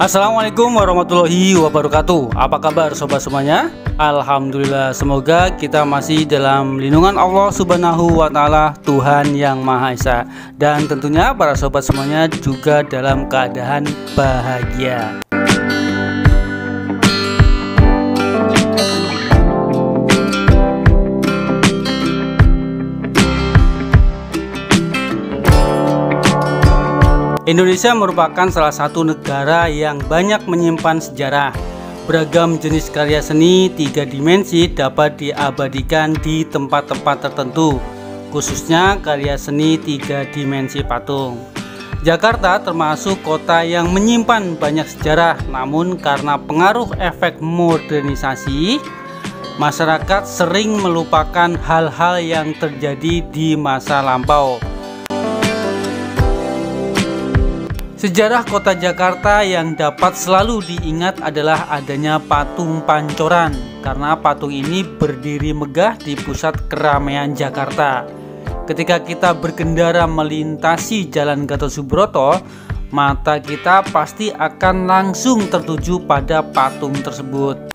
Assalamualaikum warahmatullahi wabarakatuh. Apa kabar sobat semuanya? Alhamdulillah, semoga kita masih dalam lindungan Allah Subhanahu wa Ta'ala, Tuhan yang Maha Esa. Dan tentunya para sobat semuanya juga dalam keadaan bahagia. Indonesia merupakan salah satu negara yang banyak menyimpan sejarah. Beragam jenis karya seni 3 dimensi dapat diabadikan di tempat-tempat tertentu, khususnya karya seni 3 dimensi patung. Jakarta termasuk kota yang menyimpan banyak sejarah, namun karena pengaruh efek modernisasi, masyarakat sering melupakan hal-hal yang terjadi di masa lampau. Sejarah kota Jakarta yang dapat selalu diingat adalah adanya patung Pancoran, karena patung ini berdiri megah di pusat keramaian Jakarta. Ketika kita berkendara melintasi Jalan Gatot Subroto, mata kita pasti akan langsung tertuju pada patung tersebut.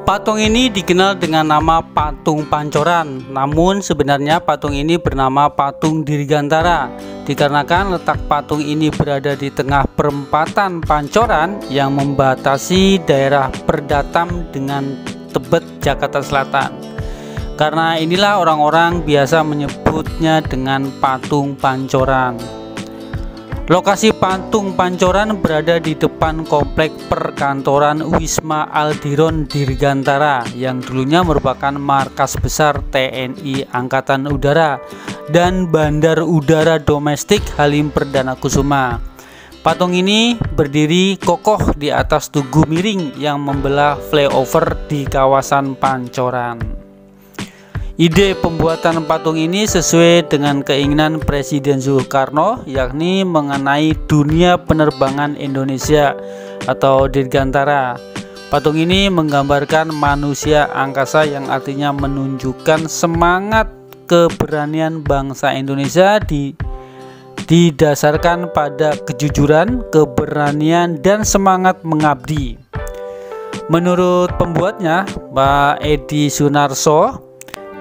Patung ini dikenal dengan nama patung Pancoran, namun sebenarnya patung ini bernama patung Dirgantara, dikarenakan letak patung ini berada di tengah perempatan Pancoran yang membatasi daerah Perdatam dengan Tebet, Jakarta Selatan. Karena inilah orang-orang biasa menyebutnya dengan patung Pancoran. Lokasi patung Pancoran berada di depan komplek perkantoran Wisma Aldiron Dirgantara yang dulunya merupakan markas besar TNI Angkatan Udara dan Bandar Udara Domestik Halim Perdana Kusuma. Patung ini berdiri kokoh di atas tugu miring yang membelah flyover di kawasan Pancoran. Ide pembuatan patung ini sesuai dengan keinginan Presiden Soekarno, yakni mengenai dunia penerbangan Indonesia atau Dirgantara. Patung ini menggambarkan manusia angkasa yang artinya menunjukkan semangat keberanian bangsa Indonesia didasarkan pada kejujuran, keberanian, dan semangat mengabdi. Menurut pembuatnya, Pak Edi Sunarso,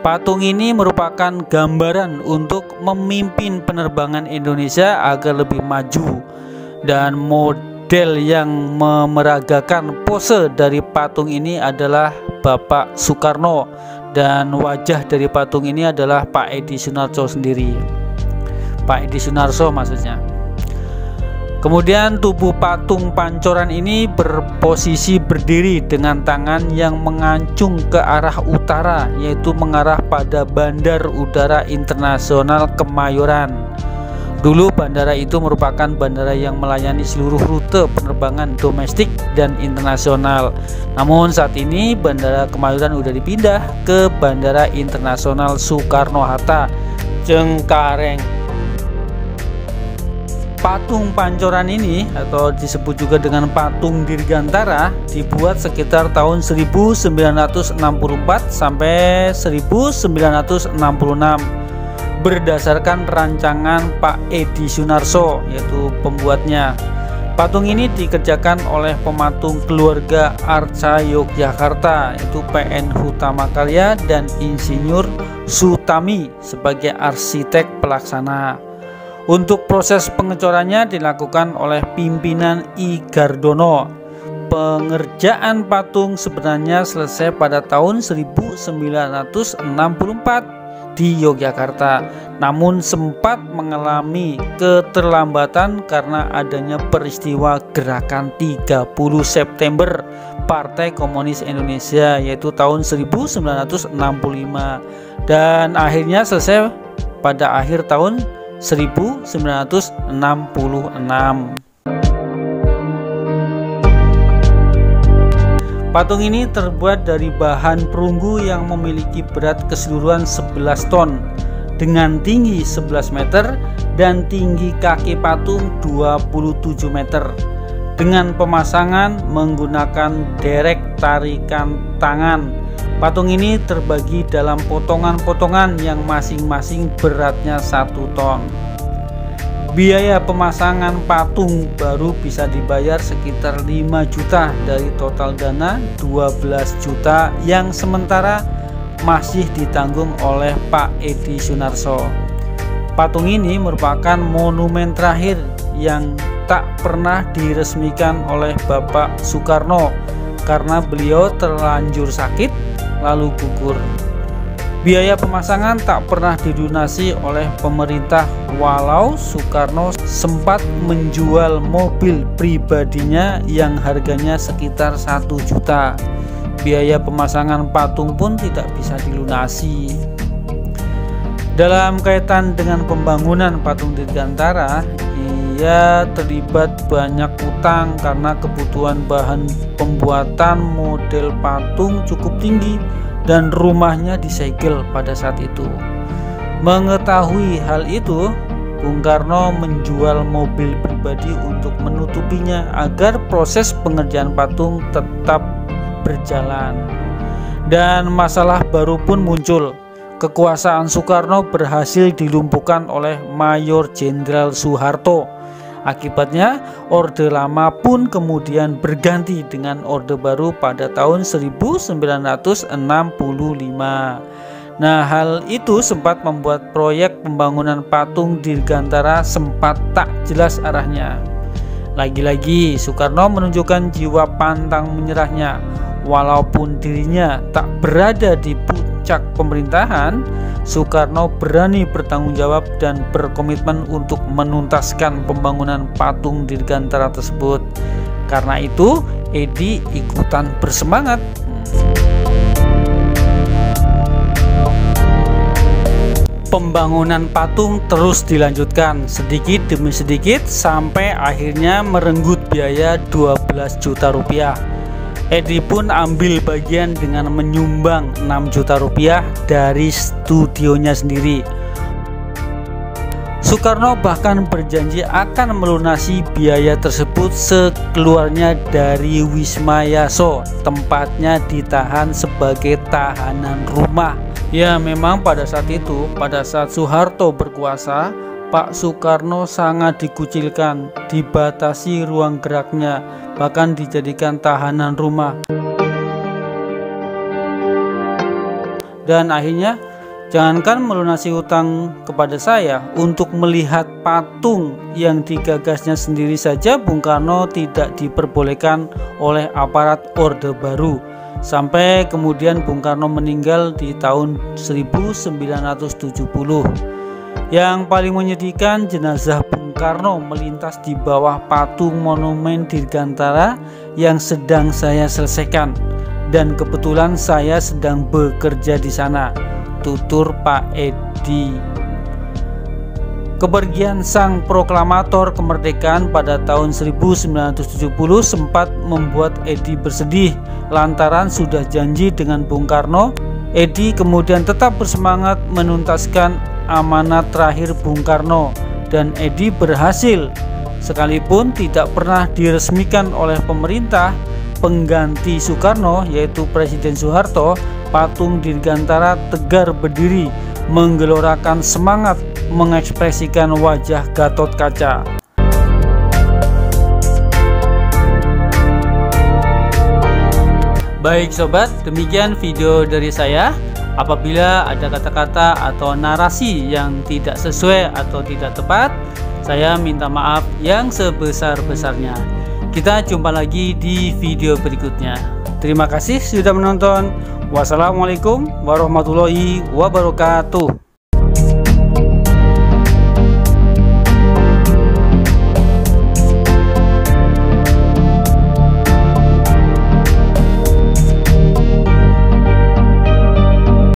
patung ini merupakan gambaran untuk memimpin penerbangan Indonesia agar lebih maju, dan model yang memeragakan pose dari patung ini adalah Bapak Soekarno, dan wajah dari patung ini adalah Pak Edi Sunarso sendiri. Pak Edi Sunarso maksudnya. Kemudian tubuh patung Pancoran ini berposisi berdiri dengan tangan yang mengancung ke arah utara, yaitu mengarah pada Bandar Udara Internasional Kemayoran. Dulu bandara itu merupakan bandara yang melayani seluruh rute penerbangan domestik dan internasional. Namun saat ini Bandara Kemayoran sudah dipindah ke Bandara Internasional Soekarno-Hatta, Cengkareng. Patung Pancoran ini atau disebut juga dengan patung Dirgantara dibuat sekitar tahun 1964 sampai 1966 berdasarkan rancangan Pak Edi Sunarso, yaitu pembuatnya. Patung ini dikerjakan oleh pematung keluarga Arca Yogyakarta, yaitu PN Hutama Karya dan Insinyur Sutami sebagai arsitek pelaksana. Untuk proses pengecorannya dilakukan oleh pimpinan I Gardono. Pengerjaan patung sebenarnya selesai pada tahun 1964 di Yogyakarta, namun sempat mengalami keterlambatan karena adanya peristiwa gerakan 30 September Partai Komunis Indonesia, yaitu tahun 1965, dan akhirnya selesai pada akhir tahun 1966. Patung ini terbuat dari bahan perunggu yang memiliki berat keseluruhan 11 ton dengan tinggi 11 meter dan tinggi kaki patung 27 meter dengan pemasangan menggunakan derek tarikan tangan. Patung ini terbagi dalam potongan-potongan yang masing-masing beratnya 1 ton. Biaya pemasangan patung baru bisa dibayar sekitar 5 juta dari total dana 12 juta yang sementara masih ditanggung oleh Pak Edi Sunarso. Patung ini merupakan monumen terakhir yang tak pernah diresmikan oleh Bapak Soekarno karena beliau terlanjur sakit lalu gugur. Biaya pemasangan tak pernah dilunasi oleh pemerintah walau Soekarno sempat menjual mobil pribadinya yang harganya sekitar 1 juta. Biaya pemasangan patung pun tidak bisa dilunasi. Dalam kaitan dengan pembangunan patung Dirgantara, ia terlibat banyak utang karena kebutuhan bahan pembuatan model patung cukup tinggi dan rumahnya disegel pada saat itu. Mengetahui hal itu, Bung Karno menjual mobil pribadi untuk menutupinya agar proses pengerjaan patung tetap berjalan. Dan masalah baru pun muncul. Kekuasaan Soekarno berhasil dilumpuhkan oleh Mayor Jenderal Soeharto. Akibatnya Orde Lama pun kemudian berganti dengan Orde Baru pada tahun 1965. Nah, hal itu sempat membuat proyek pembangunan patung Dirgantara sempat tak jelas arahnya. Lagi-lagi Soekarno menunjukkan jiwa pantang menyerahnya. Walaupun dirinya tak berada di puncak pemerintahan, Soekarno berani bertanggung jawab dan berkomitmen untuk menuntaskan pembangunan patung Dirgantara tersebut. Karena itu, Edi ikutan bersemangat. Pembangunan patung terus dilanjutkan sedikit demi sedikit sampai akhirnya merenggut biaya 12 juta rupiah. Edi pun ambil bagian dengan menyumbang 6 juta rupiah dari studionya sendiri. Soekarno bahkan berjanji akan melunasi biaya tersebut sekeluarnya dari Wisma Yaso, tempatnya ditahan sebagai tahanan rumah. Ya, memang pada saat itu, pada saat Soeharto berkuasa, Pak Soekarno sangat dikucilkan, dibatasi ruang geraknya, bahkan dijadikan tahanan rumah. Dan akhirnya, jangankan melunasi hutang kepada saya, untuk melihat patung yang digagasnya sendiri saja Bung Karno tidak diperbolehkan oleh aparat Orde Baru. Sampai kemudian Bung Karno meninggal di tahun 1970. Yang paling menyedihkan, jenazah Bung Karno melintas di bawah patung monumen Dirgantara yang sedang saya selesaikan, dan kebetulan saya sedang bekerja di sana, tutur Pak Edi. Kepergian sang proklamator kemerdekaan pada tahun 1970 sempat membuat Edi bersedih lantaran sudah janji dengan Bung Karno. Edi kemudian tetap bersemangat menuntaskan amanat terakhir Bung Karno, dan Edi berhasil. Sekalipun tidak pernah diresmikan oleh pemerintah pengganti Soekarno yaitu Presiden Soeharto, patung Dirgantara tegar berdiri menggelorakan semangat mengekspresikan wajah Gatot Kaca. Baik sobat, demikian video dari saya. Apabila ada kata-kata atau narasi yang tidak sesuai atau tidak tepat, saya minta maaf yang sebesar-besarnya. Kita jumpa lagi di video berikutnya. Terima kasih sudah menonton. Wassalamualaikum warahmatullahi wabarakatuh.